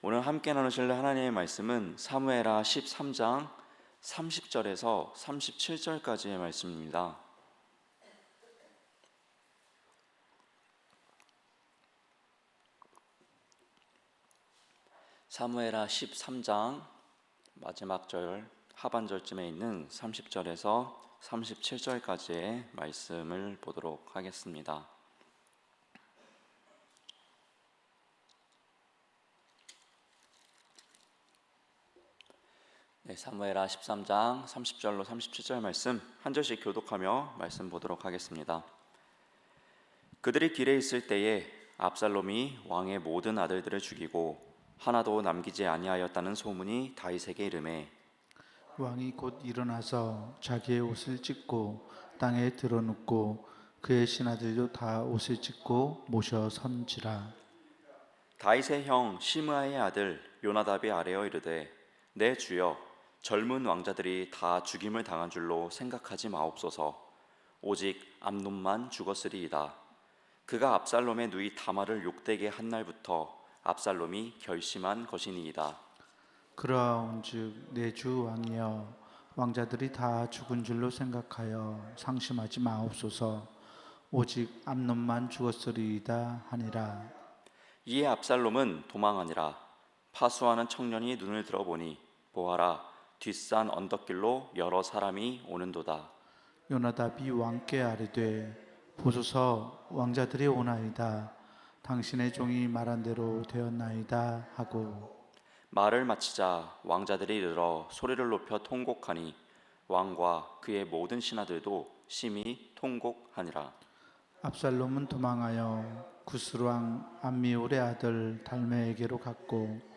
오늘 함께 나누실 하나님의 말씀은 사무엘하 13장 30절에서 37절까지의 말씀입니다. 사무엘하 13장 마지막 절 하반절쯤에 있는 30절에서 37절까지의 말씀을 보도록 하겠습니다. 사무엘하 13장 30절로 37절 말씀 한 절씩 교독하며 말씀 보도록 하겠습니다. 그들이 길에 있을 때에 압살롬이 왕의 모든 아들들을 죽이고 하나도 남기지 아니하였다는 소문이 다윗에게 이르매 왕이 곧 일어나서 자기의 옷을 찢고 땅에 드러눕고 그의 신하들도 다 옷을 찢고 모셔 선지라. 다윗의 형 시므아의 아들 요나답이 아뢰어 이르되 내 주여 젊은 왕자들이 다 죽임을 당한 줄로 생각하지 마옵소서. 오직 암논만 죽었으리이다. 그가 압살롬의 누이 다말을 욕되게 한 날부터 압살롬이 결심한 것이니이다. 그러하온즉 내 주 왕이여, 왕자들이 다 죽은 줄로 생각하여 상심하지 마옵소서. 오직 암논만 죽었으리이다 하니라. 이에 압살롬은 도망하니라. 파수하는 청년이 눈을 들어보니 보아라, 뒷산 언덕길로 여러 사람이 오는도다. 요나답이 왕께 아뢰되 보소서, 왕자들이 오나이다. 당신의 종이 말한 대로 되었나이다 하고 말을 마치자 왕자들이 이르러 소리를 높여 통곡하니 왕과 그의 모든 신하들도 심히 통곡하니라. 압살롬은 도망하여 구스왕 암미올의 아들 달메에게로 갔고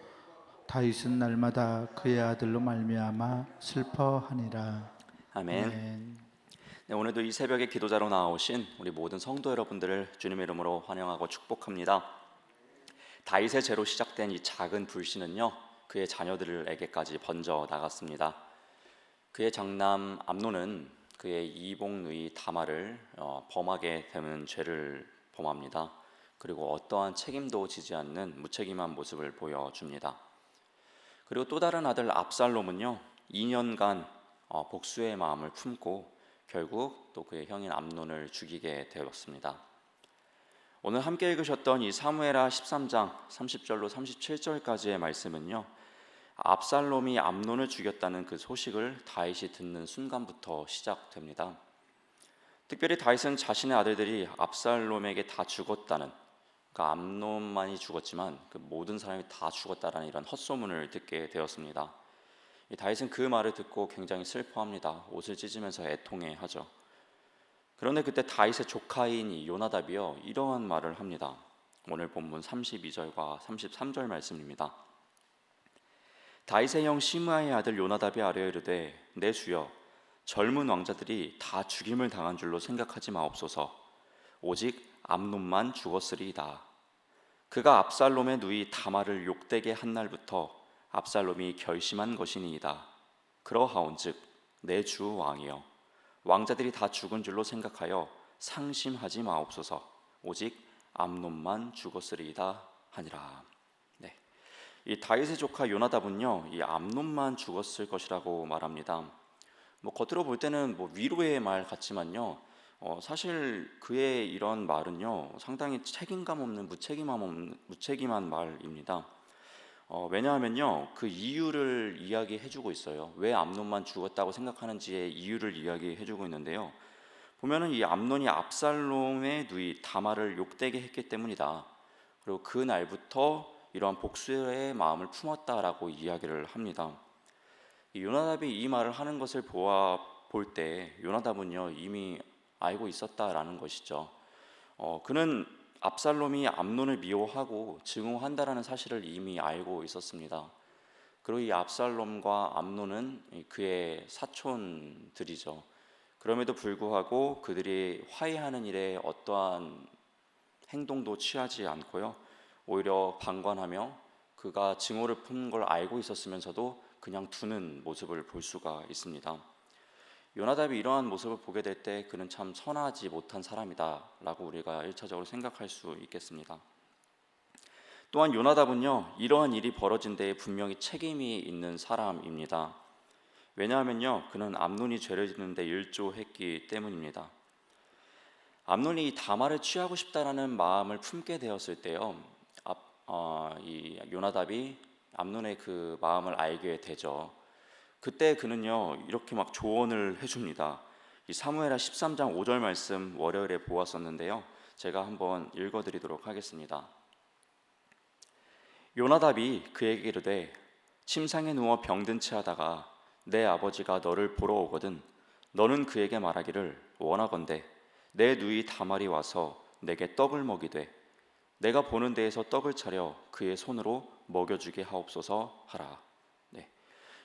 다윗은 날마다 그의 아들로 말미암아 슬퍼하니라. 아멘. 아멘. 오늘도 이 새벽에 기도자로 나오신 우리 모든 성도 여러분들을 주님의 이름으로 환영하고 축복합니다. 다윗의 죄로 시작된 이 작은 불신은요, 그의 자녀들에게까지 번져 나갔습니다. 그의 장남 암논은 그의 이복 누이 다말을 범하게 되는 죄를 범합니다. 그리고 어떠한 책임도 지지 않는 무책임한 모습을 보여줍니다. 그리고 또 다른 아들 압살롬은요, 2년간 복수의 마음을 품고 결국 또 그의 형인 암논을 죽이게 되었습니다. 오늘 함께 읽으셨던 이 사무엘하 13장 30절로 37절까지의 말씀은요, 압살롬이 암논을 죽였다는 그 소식을 다윗이 듣는 순간부터 시작됩니다. 특별히 다윗은 자신의 아들들이 압살롬에게 다 죽었다는, 그러니까 암논만이 죽었지만 그 모든 사람이 다 죽었다라는 이런 헛소문을 듣게 되었습니다. 다윗은 그 말을 듣고 굉장히 슬퍼합니다. 옷을 찢으면서 애통해하죠. 그런데 그때 다윗의 조카인 이 요나답이요, 이러한 말을 합니다. 오늘 본문 32절과 33절 말씀입니다. 다윗의 형 시므아의 아들 요나답이 아뢰어 이르되 내 주여, 젊은 왕자들이 다 죽임을 당한 줄로 생각하지 마옵소서. 오직 암논만 죽었으리이다. 그가 압살롬의 누이 다말을 욕되게 한 날부터 압살롬이 결심한 것이니이다. 그러하온즉 내 주 왕이여, 왕자들이 다 죽은 줄로 생각하여 상심하지 마옵소서. 오직 암논만 죽었으리이다 하니라. 네. 이 다윗의 조카 요나답은요, 이 암논만 죽었을 것이라고 말합니다. 겉으로 볼 때는 위로의 말 같지만요, 사실 그의 이런 말은요, 상당히 책임감 없는 무책임한 말입니다. 왜냐하면요, 그 이유를 이야기해주고 있어요. 왜 암논만 죽었다고 생각하는지의 이유를 이야기해주고 있는데요, 보면은 이 암논이 압살롬의 누이 다말을 욕되게 했기 때문이다. 그리고 그 날부터 이러한 복수의 마음을 품었다라고 이야기를 합니다. 요나답이 이 말을 하는 것을 볼 때 요나답은요, 이미 알고 있었다라는 것이죠. 그는 압살롬이 암논을 미워하고 증오한다라는 사실을 이미 알고 있었습니다. 그리고 이 압살롬과 암논은 그의 사촌들이죠. 그럼에도 불구하고 그들이 화해하는 일에 어떠한 행동도 취하지 않고요, 오히려 방관하며 그가 증오를 푼 걸 알고 있었으면서도 그냥 두는 모습을 볼 수가 있습니다. 요나답이 이러한 모습을 보게 될 때 그는 참 선하지 못한 사람이다 라고 우리가 1차적으로 생각할 수 있겠습니다. 또한 요나답은요, 이러한 일이 벌어진 데에 분명히 책임이 있는 사람입니다. 왜냐하면요, 그는 암논이 죄를 짓는 데 일조했기 때문입니다. 암논이 다말을 취하고 싶다라는 마음을 품게 되었을 때요, 이 요나답이 암논의 그 마음을 알게 되죠. 그때 그는요, 이렇게 막 조언을 해줍니다. 이 사무엘하 13장 5절 말씀 월요일에 보았었는데요, 제가 한번 읽어드리도록 하겠습니다. 요나답이 그에게 이르되 침상에 누워 병든 채 하다가 내 아버지가 너를 보러 오거든 너는 그에게 말하기를 원하건대 내 누이 다말이 와서 내게 떡을 먹이되 내가 보는 데에서 떡을 차려 그의 손으로 먹여주게 하옵소서 하라. 네.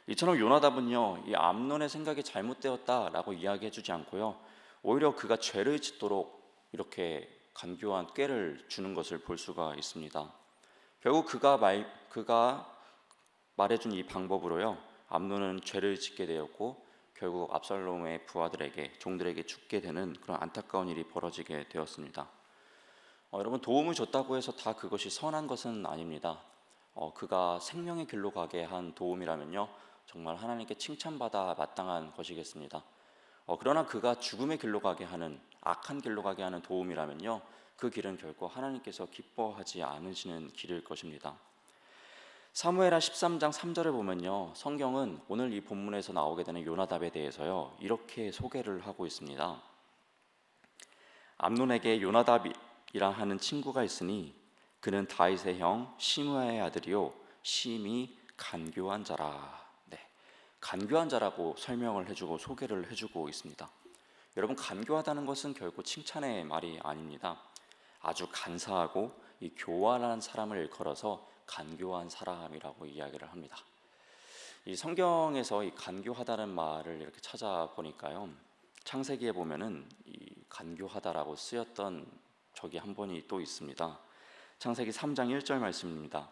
이처럼 요나답은요, 이 암논의 생각이 잘못되었다라고 이야기해주지 않고요, 오히려 그가 죄를 짓도록 이렇게 간교한 꾀를 주는 것을 볼 수가 있습니다. 결국 그가 말해준 이 방법으로요, 암논은 죄를 짓게 되었고 결국 압살롬의 부하들에게 종들에게 죽게 되는 그런 안타까운 일이 벌어지게 되었습니다. 여러분, 도움을 줬다고 해서 다 그것이 선한 것은 아닙니다. 그가 생명의 길로 가게 한 도움이라면요, 정말 하나님께 칭찬받아 마땅한 것이겠습니다. 그러나 그가 죽음의 길로 가게 하는, 악한 길로 가게 하는 도움이라면요, 그 길은 결코 하나님께서 기뻐하지 않으시는 길일 것입니다. 사무엘하 13장 3절을 보면요, 성경은 오늘 이 본문에서 나오게 되는 요나답에 대해서요, 이렇게 소개를 하고 있습니다. 암논에게 요나답이라 하는 친구가 있으니 그는 다윗의 형 시므야의 아들이요 심히 간교한 자라. 네, 간교한 자라고 설명을 해주고 소개를 해주고 있습니다. 여러분, 간교하다는 것은 결코 칭찬의 말이 아닙니다. 아주 간사하고 이 교활한 사람을 일컬어서 간교한 사람이라고 이야기를 합니다. 이 성경에서 이 간교하다는 말을 이렇게 찾아보니까요, 창세기에 보면은 이 간교하다라고 쓰였던 적이 한 번이 또 있습니다. 창세기 3장 1절 말씀입니다.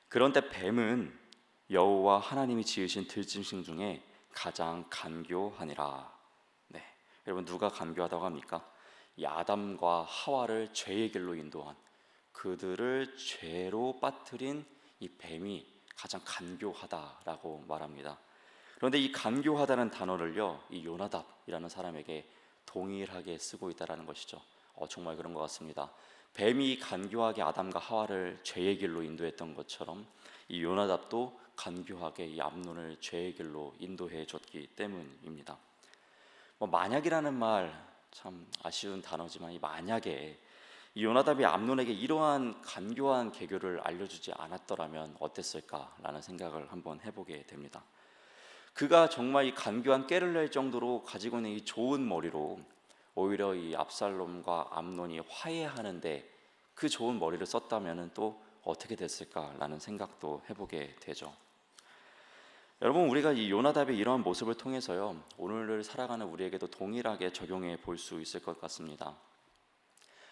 그런데 뱀은 여호와 하나님이 지으신 들짐승 중에 가장 간교하니라. 네, 여러분, 누가 간교하다고 합니까? 이 아담과 하와를 죄의 길로 인도한, 그들을 죄로 빠뜨린 이 뱀이 가장 간교하다라고 말합니다. 그런데 이 간교하다는 단어를요, 이 요나답이라는 사람에게 동일하게 쓰고 있다라는 것이죠. 정말 그런 것 같습니다. 뱀이 간교하게 아담과 하와를 죄의 길로 인도했던 것처럼 이 요나답도 간교하게 이 암논을 죄의 길로 인도해 줬기 때문입니다. 만약이라는 말 참 아쉬운 단어지만, 이 만약에 이 요나답이 암논에게 이러한 간교한 계교를 알려주지 않았더라면 어땠을까라는 생각을 한번 해보게 됩니다. 그가 정말 이 간교한 꾀를 낼 정도로 가지고 있는 이 좋은 머리로 오히려 이 압살롬과 암논이 화해하는데 그 좋은 머리를 썼다면 또 어떻게 됐을까라는 생각도 해보게 되죠. 여러분, 우리가 이 요나답의 이러한 모습을 통해서요, 오늘을 살아가는 우리에게도 동일하게 적용해 볼 수 있을 것 같습니다.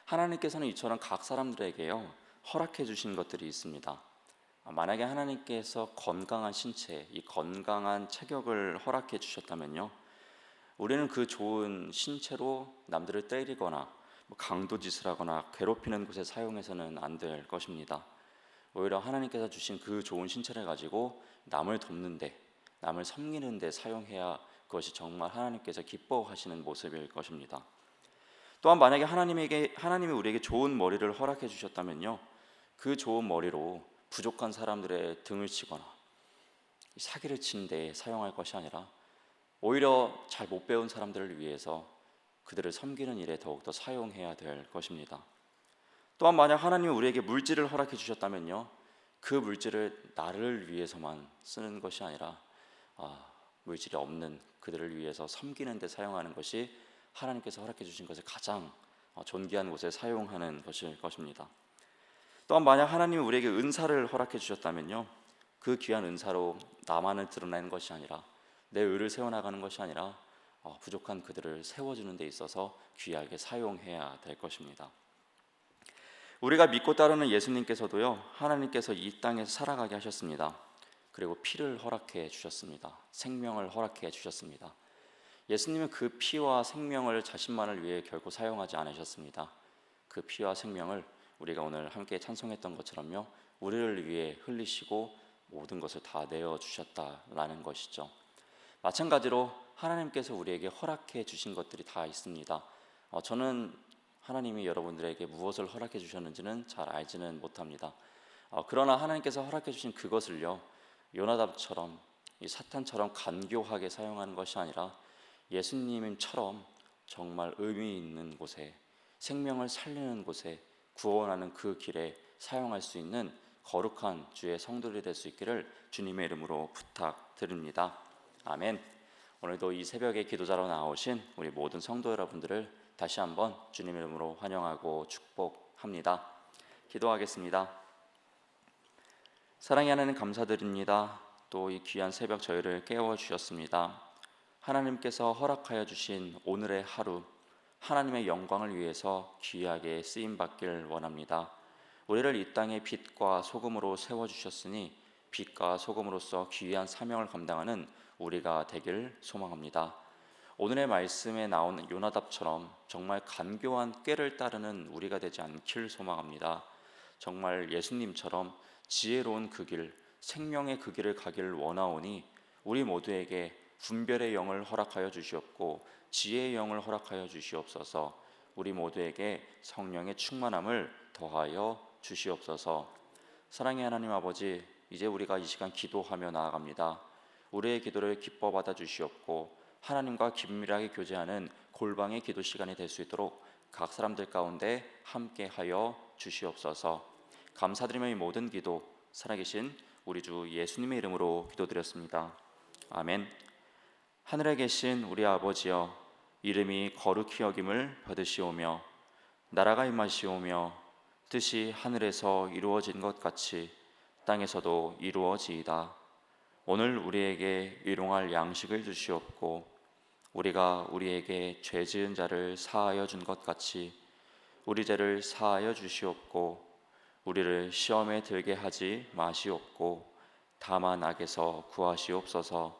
하나님께서는 이처럼 각 사람들에게요, 허락해 주신 것들이 있습니다. 만약에 하나님께서 건강한 신체, 이 건강한 체격을 허락해 주셨다면요, 우리는 그 좋은 신체로 남들을 때리거나 강도짓을 하거나 괴롭히는 곳에 사용해서는 안 될 것입니다. 오히려 하나님께서 주신 그 좋은 신체를 가지고 남을 돕는데, 남을 섬기는 데 사용해야 그것이 정말 하나님께서 기뻐하시는 모습일 것입니다. 또한 만약에 하나님이 우리에게 좋은 머리를 허락해 주셨다면요, 그 좋은 머리로 부족한 사람들의 등을 치거나 사기를 치는 데 사용할 것이 아니라 오히려 잘 못 배운 사람들을 위해서 그들을 섬기는 일에 더욱더 사용해야 될 것입니다. 또한 만약 하나님이 우리에게 물질을 허락해 주셨다면요, 그 물질을 나를 위해서만 쓰는 것이 아니라 물질이 없는 그들을 위해서 섬기는 데 사용하는 것이 하나님께서 허락해 주신 것을 가장 존귀한 곳에 사용하는 것일 것입니다. 또한 만약 하나님이 우리에게 은사를 허락해 주셨다면요, 그 귀한 은사로 나만을 드러내는 것이 아니라, 내 의를 세워나가는 것이 아니라 부족한 그들을 세워주는 데 있어서 귀하게 사용해야 될 것입니다. 우리가 믿고 따르는 예수님께서도요, 하나님께서 이 땅에서 살아가게 하셨습니다. 그리고 피를 허락해 주셨습니다. 생명을 허락해 주셨습니다. 예수님은 그 피와 생명을 자신만을 위해 결코 사용하지 않으셨습니다. 그 피와 생명을 우리가 오늘 함께 찬송했던 것처럼요, 우리를 위해 흘리시고 모든 것을 다 내어주셨다라는 것이죠. 마찬가지로 하나님께서 우리에게 허락해 주신 것들이 다 있습니다. 저는 하나님이 여러분들에게 무엇을 허락해 주셨는지는 잘 알지는 못합니다. 그러나 하나님께서 허락해 주신 그것을요, 요나답처럼 이 사탄처럼 간교하게 사용하는 것이 아니라 예수님처럼 정말 의미 있는 곳에, 생명을 살리는 곳에, 구원하는 그 길에 사용할 수 있는 거룩한 주의 성도들이 될 수 있기를 주님의 이름으로 부탁드립니다. 아멘. 오늘도 이 새벽에 기도자로 나오신 우리 모든 성도 여러분들을 다시 한번 주님의 이름으로 환영하고 축복합니다. 기도하겠습니다. 사랑의 하나님, 감사드립니다. 또 이 귀한 새벽 저희를 깨워주셨습니다. 하나님께서 허락하여 주신 오늘의 하루, 하나님의 영광을 위해서 귀하게 쓰임받길 원합니다. 우리를 이 땅의 빛과 소금으로 세워주셨으니 빛과 소금으로서 귀한 사명을 감당하는 우리가 되길 소망합니다. 오늘의 말씀에 나온 요나답처럼 정말 간교한 꾀를 따르는 우리가 되지 않길 소망합니다. 정말 예수님처럼 지혜로운 그 길, 생명의 그 길을 가기를 원하오니 우리 모두에게 분별의 영을 허락하여 주시옵고 지혜의 영을 허락하여 주시옵소서. 우리 모두에게 성령의 충만함을 더하여 주시옵소서. 사랑의 하나님 아버지, 이제 우리가 이 시간 기도하며 나아갑니다. 우리의 기도를 기뻐 받아 주시옵고 하나님과 긴밀하게 교제하는 골방의 기도 시간이 될 수 있도록 각 사람들 가운데 함께하여 주시옵소서. 감사드리며 이 모든 기도 살아계신 우리 주 예수님의 이름으로 기도드렸습니다. 아멘. 하늘에 계신 우리 아버지여, 이름이 거룩히 여김을 받으시오며 나라가 임하시오며 뜻이 하늘에서 이루어진 것 같이 땅에서도 이루어지이다. 오늘 우리에게 일용할 양식을 주시옵고 우리가 우리에게 죄 지은 자를 사하여 준 것 같이 우리 죄를 사하여 주시옵고 우리를 시험에 들게 하지 마시옵고 다만 악에서 구하시옵소서.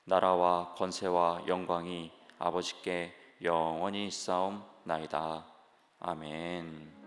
나라와 권세와 영광이 아버지께 영원히 있사옵나이다. 아멘.